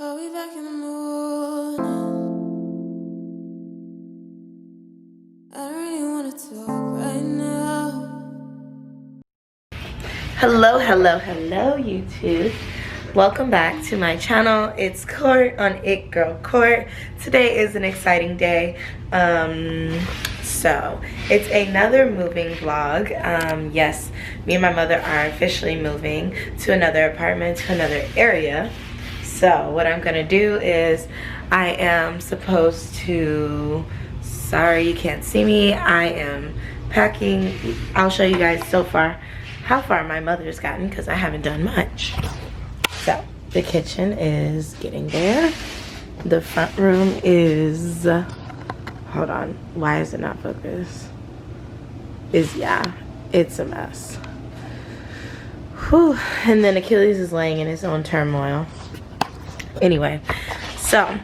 I'll be back in the morning. I don't really want to talk right now. Hello YouTube. Welcome back to my channel. It's Court on It Girl Court. Today is an exciting day. So it's another moving vlog. Yes, me and my mother are officially moving to another apartment, to another area. So what I'm gonna do is I am supposed to, sorry you can't see me, I am packing. I'll show you guys so far how far my mother's gotten because I haven't done much. So the kitchen is getting there. The front room is, hold on, why is it not focused? Yeah, it's a mess. Whew. And then Achilles is laying in his own turmoil. Anyway, so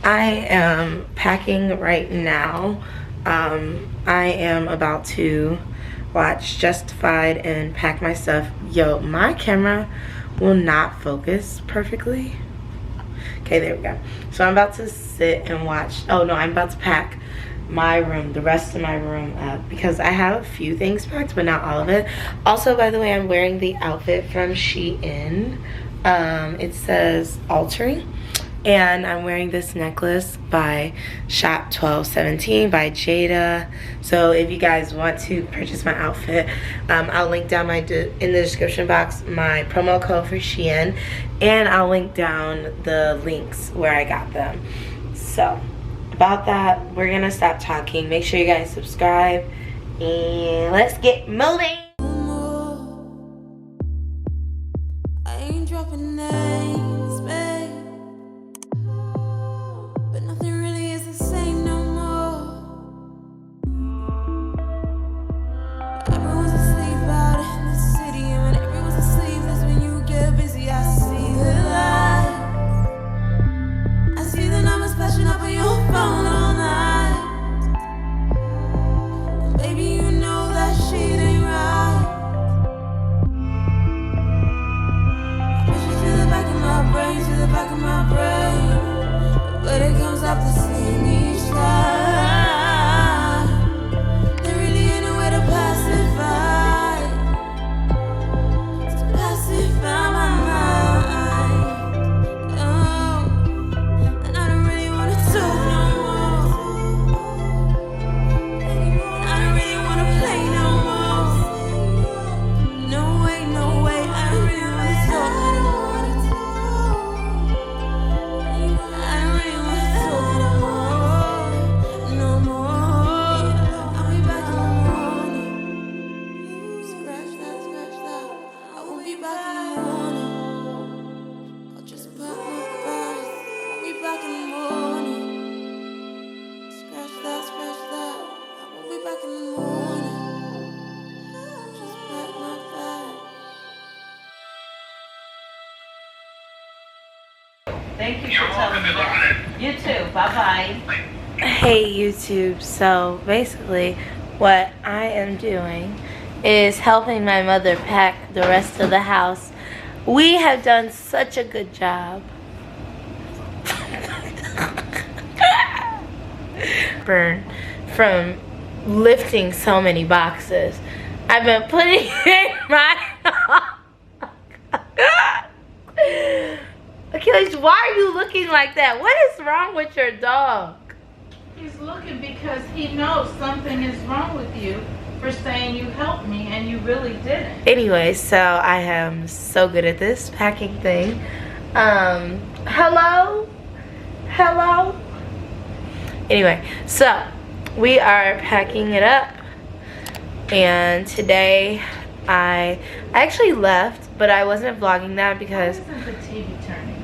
I am packing right now. I am about to watch Justified and pack my stuff. Yo, my camera will not focus perfectly. Okay, there we go. So I'm about to sit and watch. Oh no, I'm about to pack my room, the rest of my room up, because I have a few things packed but not all of it. Also, by the way, I'm wearing the outfit from Shein. It says altering, and I'm wearing this necklace by Shop 1217 by Jada. So if you guys want to purchase my outfit, I'll link down in the description box my promo code for Shein, and I'll link down the links where I got them. So about that, we're gonna stop talking. Make sure you guys subscribe and let's get moving. I ain't dropping names, babe, but nothing really is the same no more. Everyone's asleep out in the city, and when everyone's asleep, that's when you get busy. I see the lights, I see the numbers flashing up on your phone all night. And baby, you know that shit ain't right. To the back of my brain, but it comes up the same each time. There really ain't no way to pacify my mind. Oh, and I don't really want to talk no more. I don't really want to play no more. No way, no way. I don't really want to talk anymore. Thank you for telling me that. You too. Bye-bye. Hey YouTube, so basically what I am doing is helping my mother pack the rest of the house. We have done such a good job. Burn from lifting so many boxes. I've been putting in my Achilles, why are you looking like that? What is wrong with your dog? He's looking because he knows something is wrong with you for saying you helped me and you really didn't. Anyway, so I am so good at this packing thing. Hello? Anyway, so we are packing it up, and today I actually left, but I wasn't vlogging that because Why isn't the TV turning?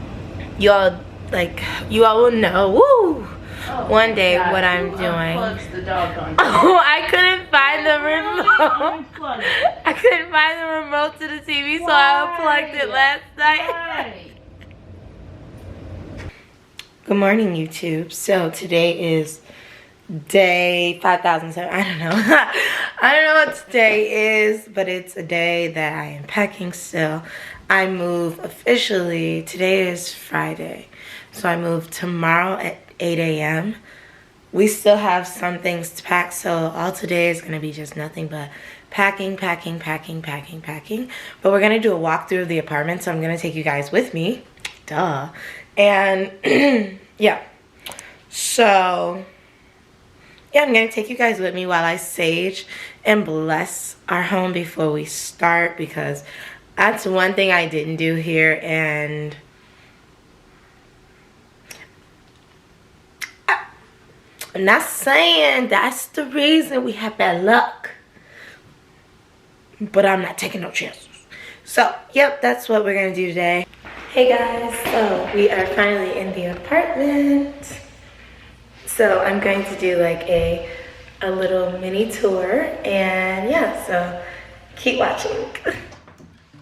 you all will know, woo, Oh, one day God, what I'm who doing. unplugs the doggone Oh, I couldn't find the remote. Unplug it. I couldn't find the remote to the TV, so I unplugged it last night. Why? Good morning, YouTube. So today is day 5007. I don't know. I don't know what today is, but it's a day that I am packing still. I move officially, today is Friday, so I move tomorrow at 8 a.m. We still have some things to pack, so all today is going to be just nothing but packing. But we're going to do a walkthrough of the apartment, so I'm going to take you guys with me. Duh. And yeah. So yeah, I'm going to take you guys with me while I sage and bless our home before we start, because that's one thing I didn't do here, and I'm not saying that's the reason we have bad luck, but I'm not taking no chances. So, yep, that's what we're gonna do today. Hey guys, so we are finally in the apartment. So I'm going to do like a little mini tour, and yeah, so keep watching.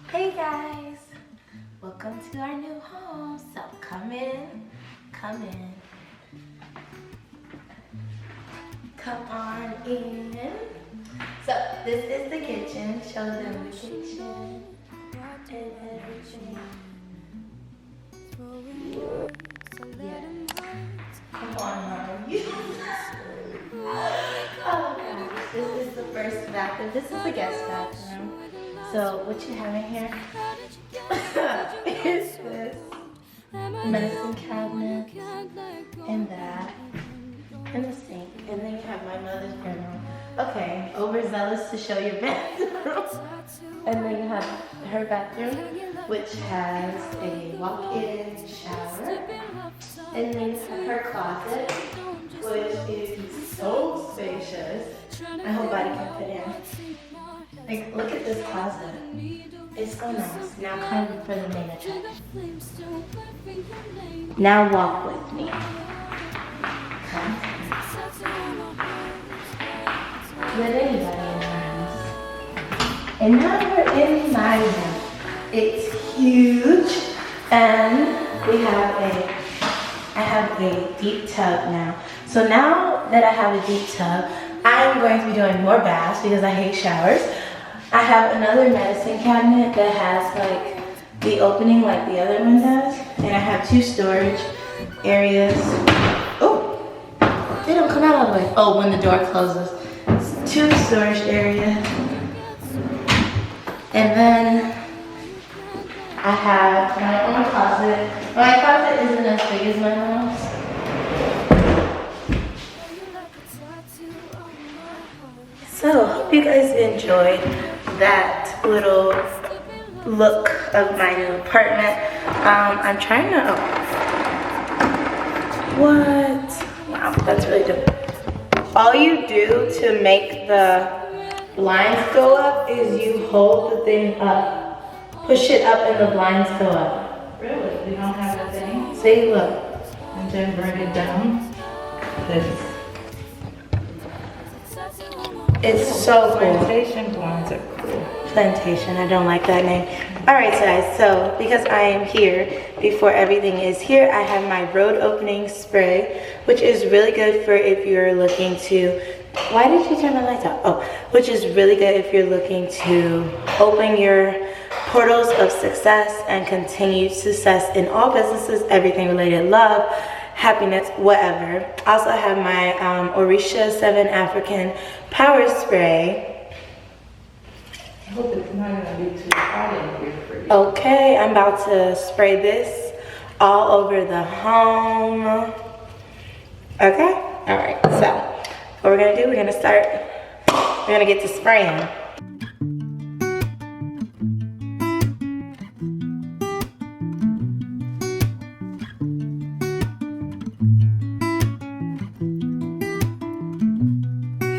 Hey guys, welcome to our new home. So come in. Come on in. So this is the kitchen. Show them the kitchen and everything. Yeah. Come on, Mom. Oh gosh, this is the first bathroom. This is the guest bathroom. So what you have in here is this medicine cabinet and that and the sink, and then you have my mother's bedroom. Okay, overzealous to show your bathroom. And then you have her bathroom, which has a walk-in shower, and then you have her closet, which is so spacious. My whole body can fit in. Like, look at this closet. It's so nice. Now come for the main attraction. Now walk with me. Come. Let anybody in my house. And now we're in my room. It's huge, and I have a deep tub now. So now that I have a deep tub, I'm going to be doing more baths because I hate showers. I have another medicine cabinet that has like the opening like the other one does, and I have 2 storage areas. Oh, they don't come out all the way. Oh, when the door closes. It's 2 storage areas, and then I have my closet. My closet isn't as big as my mom's. So, hope you guys enjoyed that little look of my new apartment. I'm trying to, what? Wow, that's really dope. All you do to make the blinds go up is you hold the thing up, push it up, and the blinds go up. Really? You don't have a thing? See, look. And then bring it down. This. It's so cool. Plantation blinds are cool. Plantation, I don't like that name. Alright guys, so because I am here before everything is here, I have my road opening spray, which is really good for if you're looking to, why did you turn my lights off? Oh, which is really good if you're looking to open your portals of success and continued success in all businesses, everything related, love, happiness, whatever. Also I have my Orisha 7 African Power Spray. I hope it's not going to be too hot in here for you. Okay, I'm about to spray this all over the home. Okay, all right, so what we're gonna do, we're gonna get to spraying.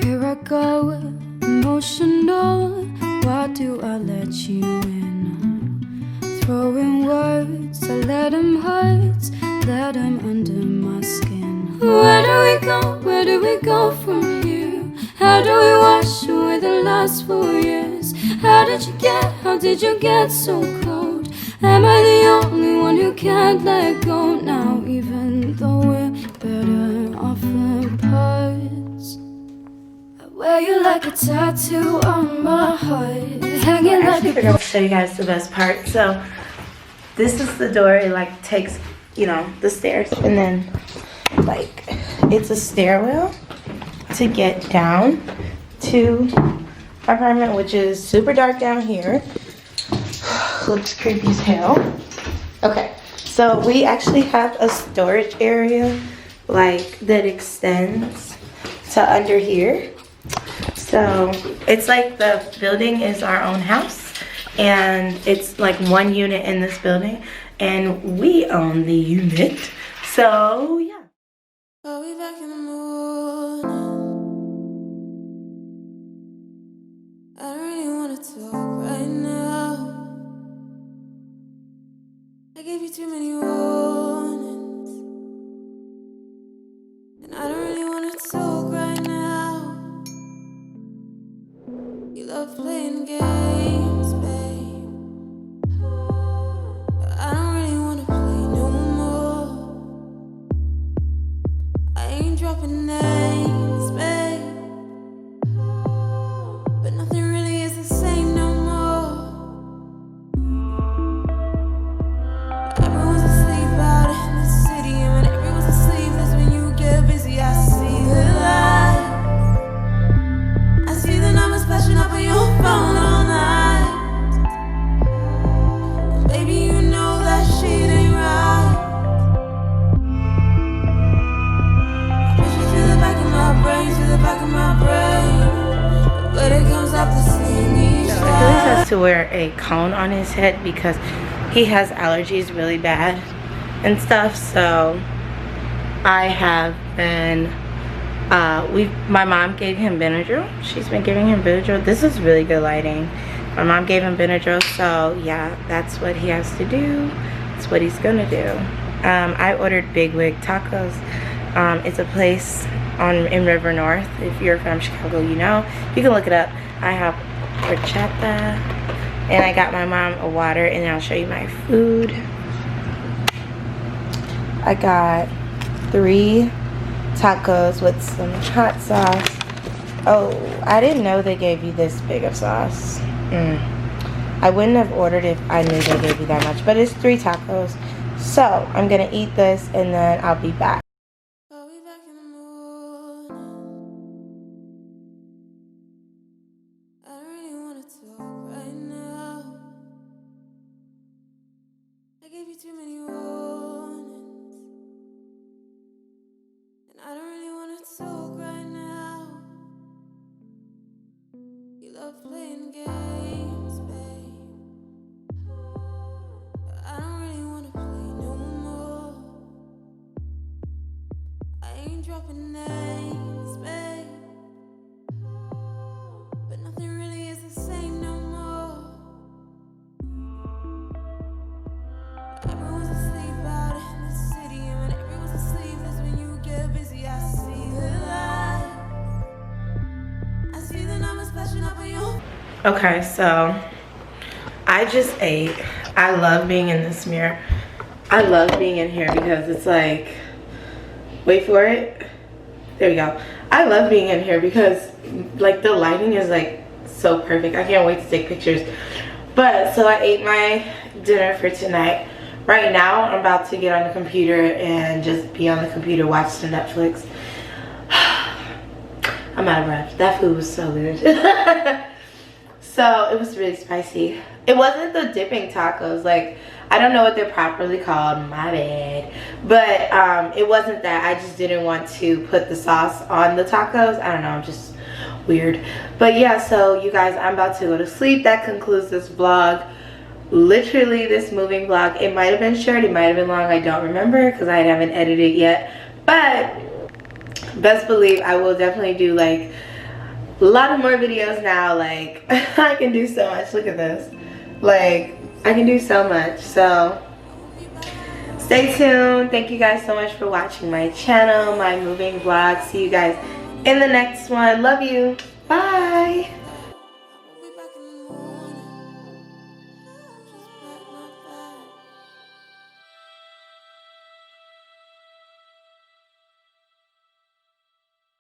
Here I go, emotional. Why do I let you in? Throwing words, I let them hurt, let them under my skin. Where do we go from here? How do we wash away the last 4 years? How did you get so cold? Am I the only one who can't let go now? Even though we're better off apart, I wear you like a tattoo on my heart, hanging like I forgot to show you guys the best part. So this is the door. It like takes, you know, the stairs, and then like it's a stairwell to get down to our apartment, which is super dark down here. Looks creepy as hell. Okay, so we actually have a storage area like that extends to under here. So it's like the building is our own house, and it's like one unit in this building, and we own the unit. So yeah. Are we back in the morning? I don't really want to talk right now. I gave you too many warnings, and I don't really want to talk right now. You love playing games, babe, but I don't really want to play no more. I ain't dropping names, babe, but nothing really is the same no more. Everyone's asleep out in the city, and when everyone's asleep, that's when you get busy. I see the light. I see the numbers flashing up on your phone all night. And baby, you know that shit ain't right. I push it to the back of my brain, to the back of my brain, but it comes up the same each Achilles time. has to wear a cone on his head because he has allergies really bad and stuff. So I have been my mom gave him Benadryl. She's been giving him Benadryl. This is really good lighting. My mom gave him Benadryl, so yeah, that's what he has to do. That's what he's gonna do. I ordered Big Wig Tacos. It's a place in River North. If you're from Chicago, you know. You can look it up. I have horchata, and I got my mom a water, and I'll show you my food. I got 3 tacos with some hot sauce. Oh, I didn't know they gave you this big of sauce. I wouldn't have ordered if I knew they gave you that much, but it's 3 tacos. So I'm gonna eat this, and then I'll be back. Are we back in the morning? I don't really want to talk right now. I gave you too many warnings, and I don't really want to talk right now. You love playing games, babe, but I don't really want to play no more. I ain't dropping names, babe, but nothing really is the same no more. Everyone's asleep out in the city, and when everyone's asleep, that's when you get busy. I see the light. I see the numbers flashing up on your. Okay, so I just ate. I love being in this mirror. I love being in here because it's like, wait for it. There we go. I love being in here because like the lighting is like so perfect. I can't wait to take pictures. But so I ate my dinner for tonight. Right now I'm about to get on the computer and just be on the computer, watch the Netflix. I'm out of breath. That food was so good. So it was really spicy. It wasn't the dipping tacos. Like, I don't know what they're properly called, my bad. But it wasn't that. I just didn't want to put the sauce on the tacos. I don't know, I'm just weird. But yeah, so you guys, I'm about to go to sleep. That concludes this vlog. Literally this moving vlog. It might have been short, it might have been long, I don't remember because I haven't edited yet. But best believe I will definitely do like a lot of more videos now. Like I can do so much. Look at this. Like I can do so much. So stay tuned. Thank you guys so much for watching my channel, my moving vlog. See you guys in the next one. Love you. Bye.